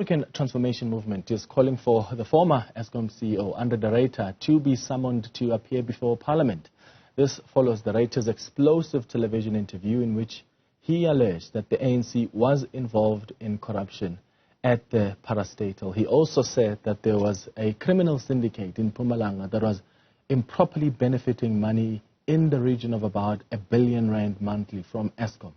African Transformation Movement is calling for the former Eskom CEO, André de Ruyter, to be summoned to appear before Parliament. This follows de Ruyter's explosive television interview in which he alleged that the ANC was involved in corruption at the parastatal. He also said that there was a criminal syndicate in Mpumalanga that was improperly benefiting money in the region of about R1 billion monthly from Eskom.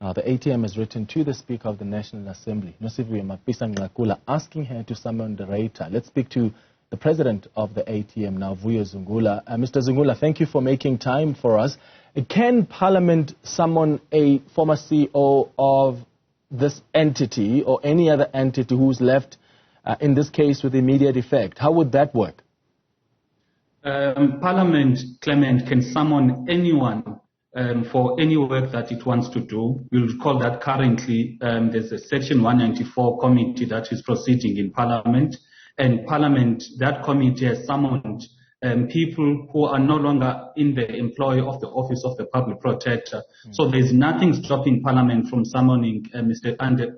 Now, the ATM has written to the Speaker of the National Assembly, asking her to summon de Ruyter. Let's speak to the President of the ATM now, Vuyo Zungula. Mr. Zungula, thank you for making time for us. Can Parliament summon a former CEO of this entity or any other entity who's left, in this case, with immediate effect? How would that work? Parliament, Clement, can summon anyone for any work that it wants to do. You'll recall that currently there's a Section 194 committee that is proceeding in Parliament, and Parliament, that committee has summoned people who are no longer in the employ of the Office of the Public Protector. So there's nothing stopping Parliament from summoning Mr. André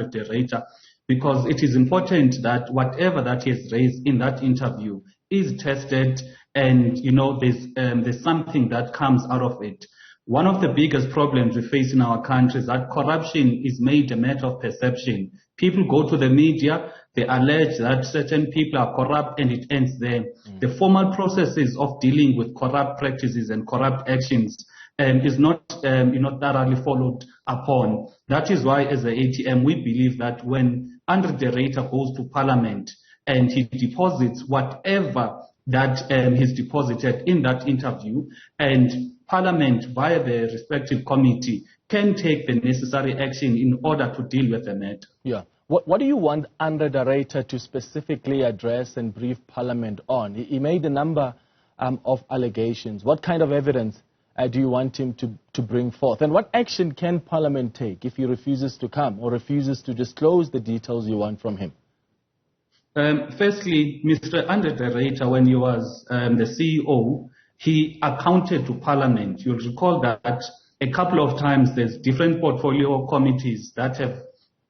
de Ruyter, because it is important that whatever that he has raised in that interview is tested, and there's something that comes out of it. One of the biggest problems we face in our country is that corruption is made a matter of perception. People go to the media, they allege that certain people are corrupt, and it ends there. The formal processes of dealing with corrupt practices and corrupt actions is not thoroughly followed upon. That is why, as the ATM, we believe that when André de Ruyter goes to Parliament and he deposits whatever that he's deposited in that interview, and Parliament, via the respective committee, can take the necessary action in order to deal with the matter. Yeah. What do you want André de Ruyter to specifically address and brief Parliament on? He made a number of allegations. What kind of evidence do you want him to bring forth? And what action can Parliament take if he refuses to come or refuses to disclose the details you want from him? Firstly, Mr. André de Ruyter, when he was the CEO, he accounted to Parliament. You'll recall that a couple of times there's different portfolio committees that have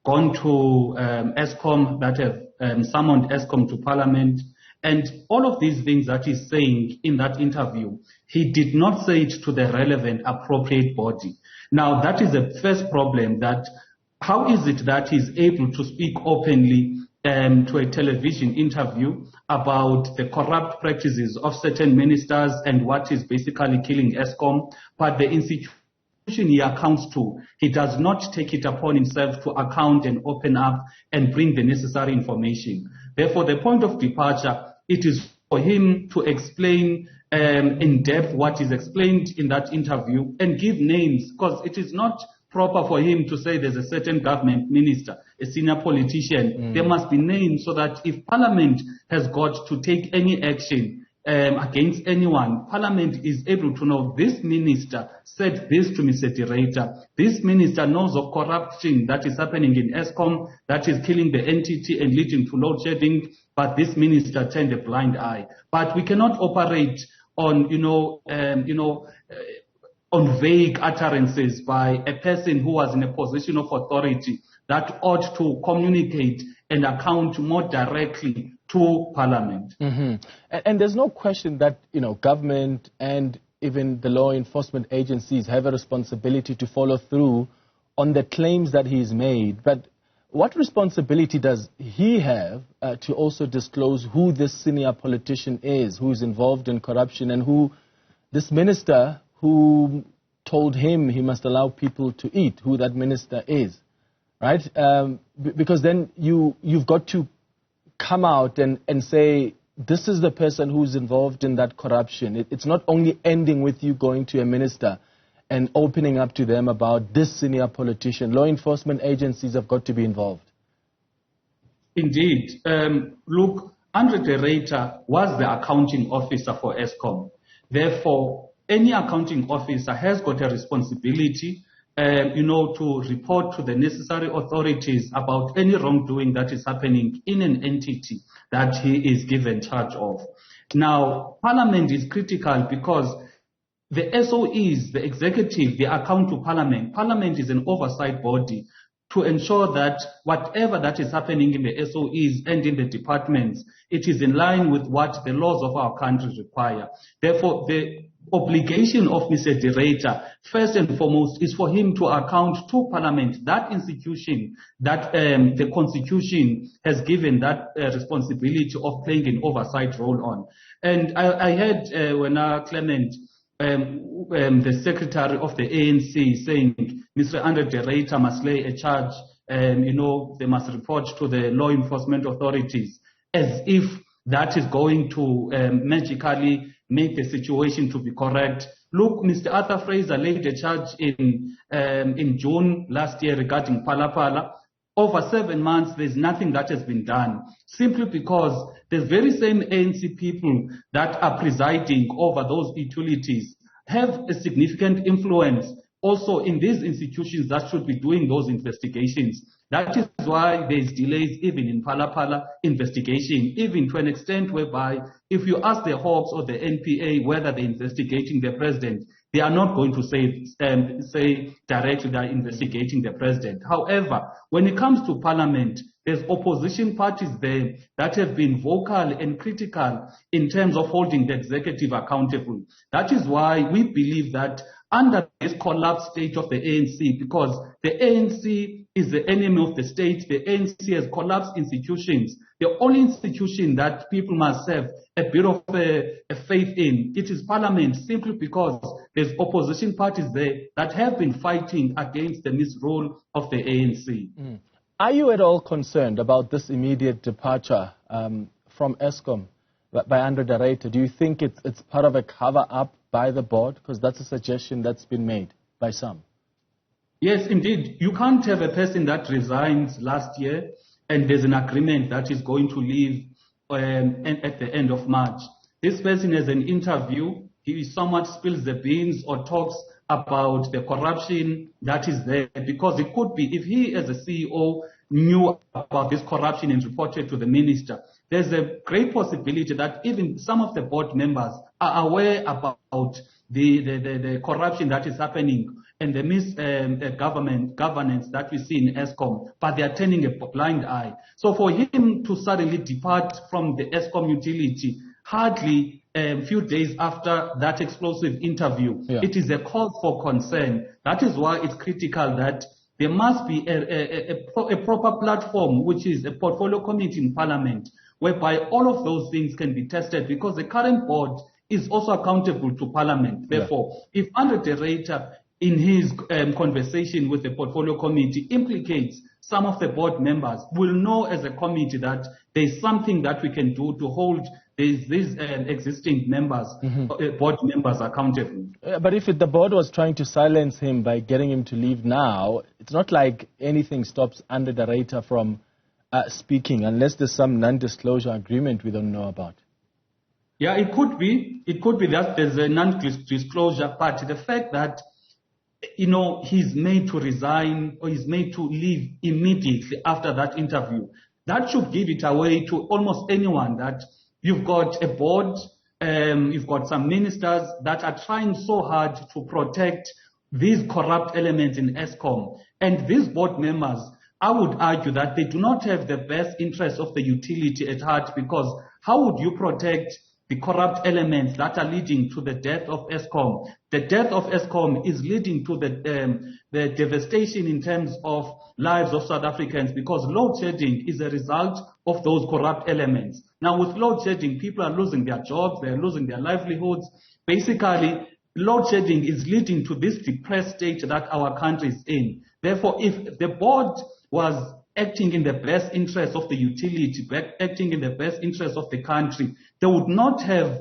gone to Eskom, that have summoned Eskom to Parliament. And all of these things that he's saying in that interview, he did not say it to the relevant, appropriate body. Now, that is the first problem, that how is it that he's able to speak openly to a television interview about the corrupt practices of certain ministers and what is basically killing Eskom, but the institution he accounts to, he does not take it upon himself to account and open up and bring the necessary information. Therefore, the point of departure, it is for him to explain in depth what is explained in that interview and give names, because it is not proper for him to say there's a certain government minister, a senior politician. There must be names, so that if Parliament has got to take any action against anyone, Parliament is able to know this minister said this to Mr. de Ruyter. This minister knows of corruption that is happening in Eskom, that is killing the entity and leading to load shedding, but this minister turned a blind eye. But we cannot operate on, on vague utterances by a person who was in a position of authority that ought to communicate and account more directly to Parliament. And there's no question that, government and even the law enforcement agencies have a responsibility to follow through on the claims that he's made. But what responsibility does he have to also disclose who this senior politician is, who's involved in corruption, and who this minister who told him he must allow people to eat, who that minister is, right? Because then you've got to come out and say, this is the person who's involved in that corruption. It's not only ending with you going to a minister and opening up to them about this senior politician. Law enforcement agencies have got to be involved. Indeed. Look, André de Ruyter was the accounting officer for Eskom. Therefore, any accounting officer has got a responsibility, to report to the necessary authorities about any wrongdoing that is happening in an entity that he is given charge of. Now, Parliament is critical because the SOEs, the executive, they account to Parliament. Parliament is an oversight body. to ensure that whatever that is happening in the SOEs and in the departments, it is in line with what the laws of our country require. Therefore, the obligation of Mr. de Ruyter, first and foremost, is for him to account to Parliament, that institution that the Constitution has given that responsibility of playing an oversight role on. And I heard when Clement, the secretary of the ANC, saying Mr. André de Ruyter must lay a charge, they must report to the law enforcement authorities, as if that is going to magically make the situation to be correct. Look, Mr. Arthur Fraser laid a charge in June last year regarding Phala. Over 7 months, there's nothing that has been done, simply because the very same ANC people that are presiding over those utilities have a significant influence also in these institutions that should be doing those investigations. That is why there's delays even in Phala investigation, even to an extent whereby if you ask the Hawks or the NPA whether they're investigating the president, they are not going to say directly they're investigating the president. However, when it comes to Parliament, there's opposition parties there that have been vocal and critical in terms of holding the executive accountable. That is why we believe that under this collapsed state of the ANC, because the ANC is the enemy of the state, the ANC has collapsed institutions. The only institution that people must have a bit of a faith in, it is Parliament, simply because there's opposition parties there that have been fighting against the misrule of the ANC. Mm. Are you at all concerned about this immediate departure from Eskom by André de Ruyter? Do you think it's part of a cover-up by the board? Because that's a suggestion that's been made by some. Yes, indeed. You can't have a person that resigns last year and there's an agreement that is going to leave at the end of March. This person has an interview, he somewhat spills the beans or talks about the corruption that is there, because it could be, if he as a CEO knew about this corruption and reported to the minister, there's a great possibility that even some of the board members are aware about the corruption that is happening and the governance that we see in Eskom, but they are turning a blind eye. So for him to suddenly depart from the Eskom utility, hardly a few days after that explosive interview, it is a cause for concern. That is why it's critical that there must be a proper platform, which is a portfolio committee in Parliament, whereby all of those things can be tested, because the current board is also accountable to Parliament. Therefore, if André de Ruyter, in his conversation with the portfolio committee, implicates some of the board members, will know as a committee that there's something that we can do to hold these existing members, board members accountable. But if the board was trying to silence him by getting him to leave now, it's not like anything stops André de Ruyter from speaking, unless there's some non-disclosure agreement we don't know about. Yeah, it could be. It could be that there's a non-disclosure part. The fact that, he's made to resign or he's made to leave immediately after that interview, that should give it away to almost anyone that you've got a board, you've got some ministers that are trying so hard to protect these corrupt elements in Eskom. And these board members, I would argue that they do not have the best interests of the utility at heart, because how would you protect the corrupt elements that are leading to the death of Eskom? The death of Eskom is leading to the devastation in terms of lives of South Africans, because load shedding is a result of those corrupt elements. Now, with load shedding, people are losing their jobs, they're losing their livelihoods. Basically, load shedding is leading to this depressed state that our country is in. Therefore, if the board was acting in the best interest of the utility, acting in the best interest of the country, they would not have,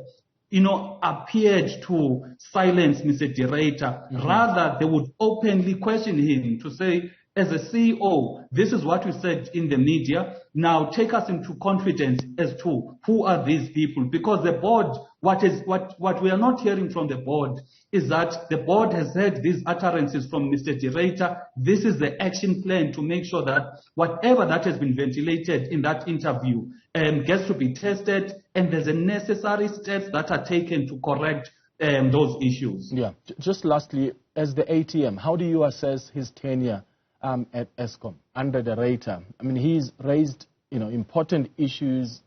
appeared to silence Mr. de Ruyter. Rather, they would openly question him to say, as a CEO, this is what we said in the media. Now take us into confidence as to who are these people. Because the board, what we are not hearing from the board is that the board has heard these utterances from Mr. de Ruyter. This is the action plan to make sure that whatever that has been ventilated in that interview gets to be tested, and there's a necessary steps that are taken to correct those issues. Yeah. Just lastly, as the ATM, how do you assess his tenure at Eskom, André de Ruyter. I mean, he's raised, important issues,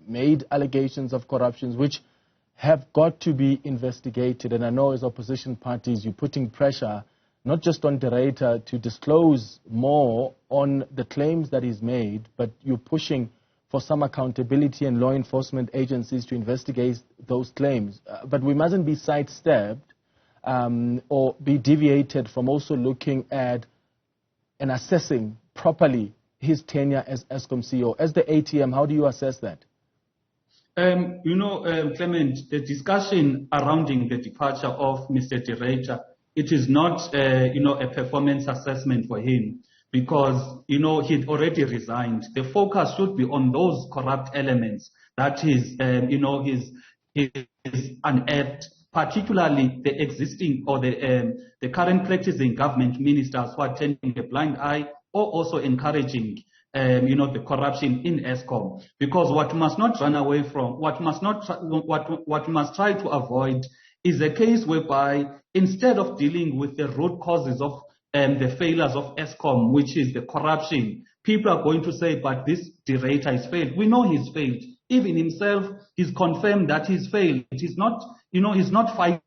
made allegations of corruption, which have got to be investigated. And I know as opposition parties, you're putting pressure not just on de Ruyter to disclose more on the claims that he's made, but you're pushing for some accountability and law enforcement agencies to investigate those claims. But we mustn't be sidestepped or be deviated from also looking at and assessing properly his tenure as Eskom CEO. As the ATM, how do you assess that? Clement, the discussion surrounding the departure of Mr. de Ruyter, it is not, a performance assessment for him because, he'd already resigned. The focus should be on those corrupt elements that is, is unearthed, particularly the existing or the current practicing government ministers who are turning a blind eye or also encouraging the corruption in Eskom. Because what must not run away from, what must try to avoid is a case whereby instead of dealing with the root causes of the failures of Eskom, which is the corruption, people are going to say, but this de Ruyter has failed. We know he's failed. Even himself, he's confirmed that he's failed. He's not, he's not fighting.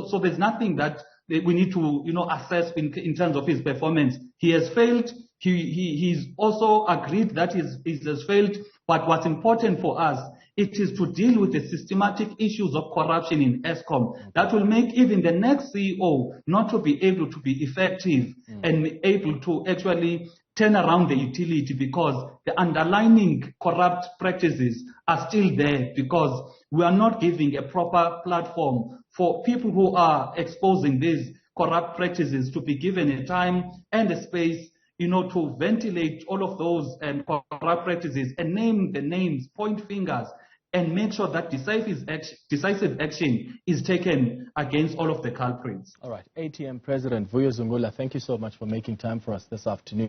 So there's nothing that we need to, assess in terms of his performance. He has failed. He's also agreed that he has failed. But what's important for us, it is to deal with the systematic issues of corruption in Eskom that will make even the next CEO not to be able to be effective and able to actually turn around the utility, because the underlying corrupt practices are still there, because we are not giving a proper platform for people who are exposing these corrupt practices to be given a time and a space, to ventilate all of those corrupt practices and name the names, point fingers, and make sure that decisive action is taken against all of the culprits. All right. ATM President Vuyo Zungula, thank you so much for making time for us this afternoon.